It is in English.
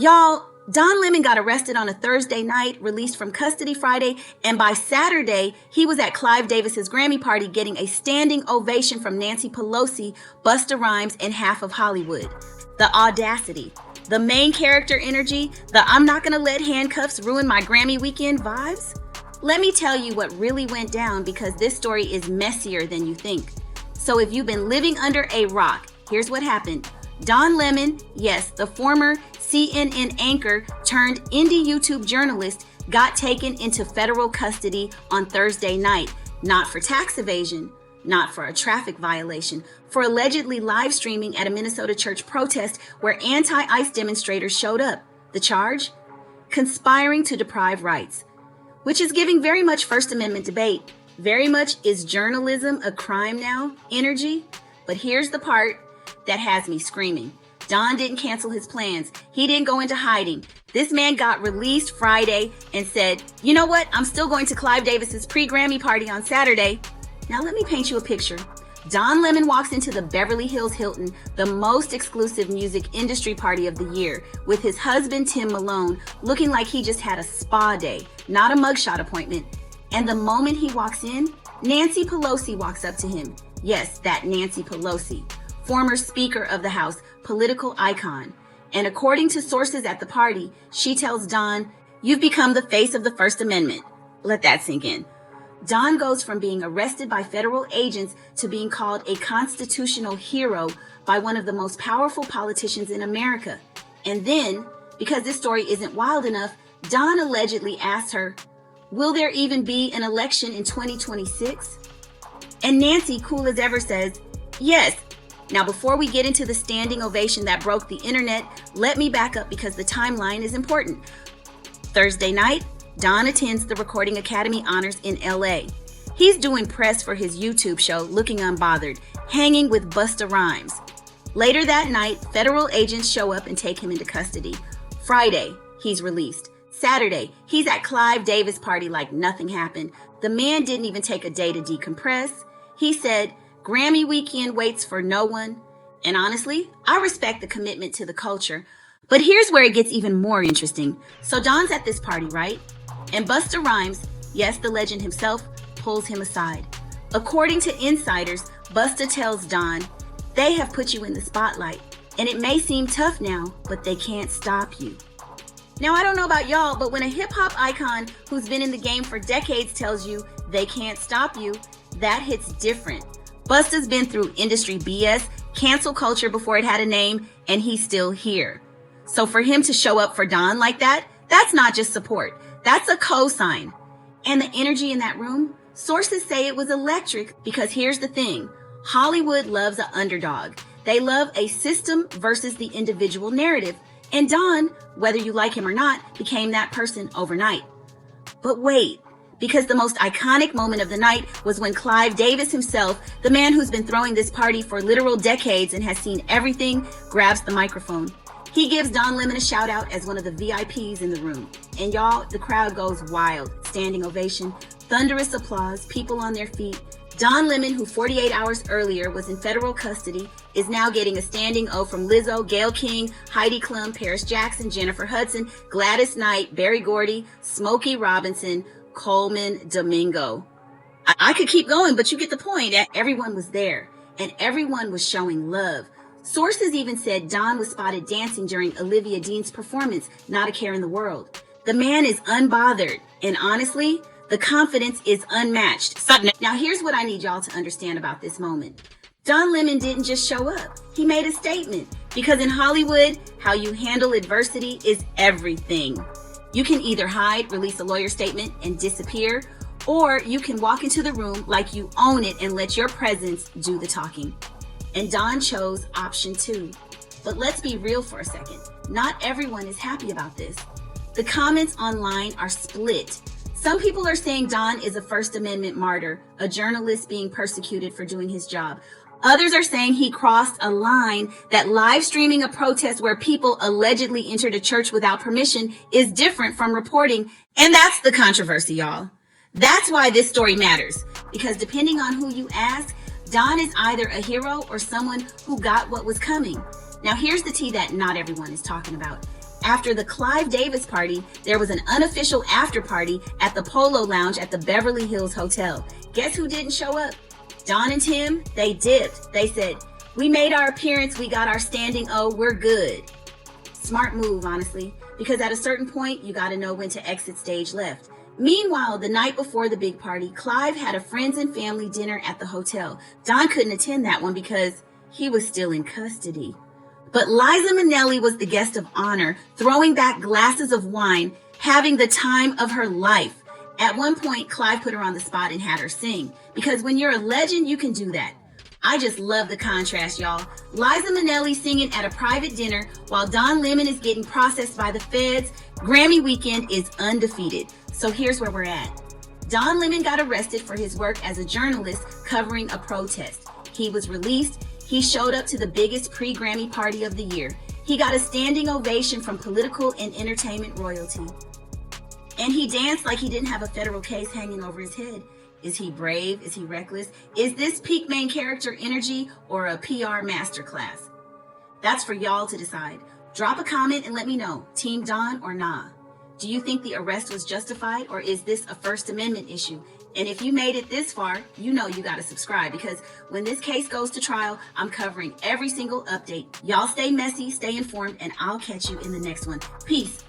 Y'all, Don Lemon got arrested on a Thursday night, released from custody Friday, and by Saturday, he was at Clive Davis's Grammy party getting a standing ovation from Nancy Pelosi, Busta Rhymes, and half of Hollywood. The audacity, the main character energy, the I'm not gonna let handcuffs ruin my Grammy weekend vibes. Let me tell you what really went down, because this story is messier than you think. So if you've been living under a rock, here's what happened. Don Lemon, yes, the former CNN anchor turned indie YouTube journalist, got taken into federal custody on Thursday night, not for tax evasion, not for a traffic violation, for allegedly live streaming at a Minnesota church protest where anti-ICE demonstrators showed up. The charge? Conspiring to deprive rights, which is giving very much First Amendment debate. Very much is journalism a crime now energy? But here's the part that has me screaming. Don didn't cancel his plans. He didn't go into hiding. This man got released Friday and said, you know what? I'm still going to Clive Davis's pre-Grammy party on Saturday. Now let me paint you a picture. Don Lemon walks into the Beverly Hills Hilton, the most exclusive music industry party of the year, with his husband Tim Malone, looking like he just had a spa day, not a mugshot appointment. And the moment he walks in, Nancy Pelosi walks up to him. Yes, that Nancy Pelosi, former Speaker of the House, political icon. And according to sources at the party, she tells Don, you've become the face of the First Amendment. Let that sink in. Don goes from being arrested by federal agents to being called a constitutional hero by one of the most powerful politicians in America. And then, because this story isn't wild enough, Don allegedly asks her, will there even be an election in 2026? And Nancy, cool as ever, says, yes. Now, before we get into the standing ovation that broke the internet, let me back up because the timeline is important. Thursday night, Don attends the Recording Academy Honors in LA. He's doing press for his YouTube show, looking unbothered, hanging with Busta Rhymes. Later that night, federal agents show up and take him into custody. Friday, he's released. Saturday, he's at Clive Davis' party like nothing happened. The man didn't even take a day to decompress. He said, Grammy weekend waits for no one. And honestly, I respect the commitment to the culture. But here's where it gets even more interesting. So Don's at this party, right? And Busta Rhymes, yes, the legend himself, pulls him aside. According to insiders, Busta tells Don, they have put you in the spotlight, and it may seem tough now, but they can't stop you. Now, I don't know about y'all, but when a hip-hop icon who's been in the game for decades tells you they can't stop you, that hits different. Busta's been through industry BS, cancel culture before it had a name, and he's still here. So for him to show up for Don like that, that's not just support. That's a cosign. And the energy in that room, sources say it was electric, because here's the thing. Hollywood loves an underdog. They love a system versus the individual narrative. And Don, whether you like him or not, became that person overnight. But wait, because the most iconic moment of the night was when Clive Davis himself, the man who's been throwing this party for literal decades and has seen everything, grabs the microphone. He gives Don Lemon a shout out as one of the VIPs in the room. And y'all, the crowd goes wild. Standing ovation, thunderous applause, people on their feet. Don Lemon, who 48 hours earlier was in federal custody, is now getting a standing O from Lizzo, Gayle King, Heidi Klum, Paris Jackson, Jennifer Hudson, Gladys Knight, Berry Gordy, Smokey Robinson, Coleman Domingo. I could keep going, but you get the point. Everyone was there, and everyone was showing love. Sources even said Don was spotted dancing during Olivia Dean's performance, Not a Care in the World. The man is unbothered, and honestly, the confidence is unmatched. Now here's what I need y'all to understand about this moment. Don Lemon didn't just show up. He made a statement, because in Hollywood, how you handle adversity is everything. You can either hide, release a lawyer statement, and disappear, or you can walk into the room like you own it and let your presence do the talking. And Don chose option 2. But let's be real for a second. Not everyone is happy about this. The comments online are split. Some people are saying Don is a First Amendment martyr, a journalist being persecuted for doing his job. Others are saying he crossed a line, that live streaming a protest where people allegedly entered a church without permission is different from reporting. And that's the controversy, y'all. That's why this story matters, because depending on who you ask, Don is either a hero or someone who got what was coming. Now here's the tea that not everyone is talking about. After the Clive Davis party, there was an unofficial after party at the Polo Lounge at the Beverly Hills Hotel. Guess who didn't show up? Don and Tim, they dipped. They said, "We made our appearance, we got our standing O, we're good." Smart move, honestly, because at a certain point, you gotta know when to exit stage left. Meanwhile, the night before the big party, Clive had a friends and family dinner at the hotel. Don couldn't attend that one because he was still in custody. But Liza Minnelli was the guest of honor, throwing back glasses of wine, having the time of her life. At one point, Clive put her on the spot and had her sing, because when you're a legend, you can do that. I just love the contrast, y'all. Liza Minnelli singing at a private dinner while Don Lemon is getting processed by the feds. Grammy weekend is undefeated. So here's where we're at. Don Lemon got arrested for his work as a journalist covering a protest. He was released. He showed up to the biggest pre-Grammy party of the year. He got a standing ovation from political and entertainment royalty. And he danced like he didn't have a federal case hanging over his head. Is he brave? Is he reckless? Is this peak main character energy or a PR masterclass? That's for y'all to decide. Drop a comment and let me know, Team Don or nah. Do you think the arrest was justified, or is this a First Amendment issue? And if you made it this far, you know you gotta subscribe, because when this case goes to trial, I'm covering every single update. Y'all stay messy, stay informed, and I'll catch you in the next one. Peace.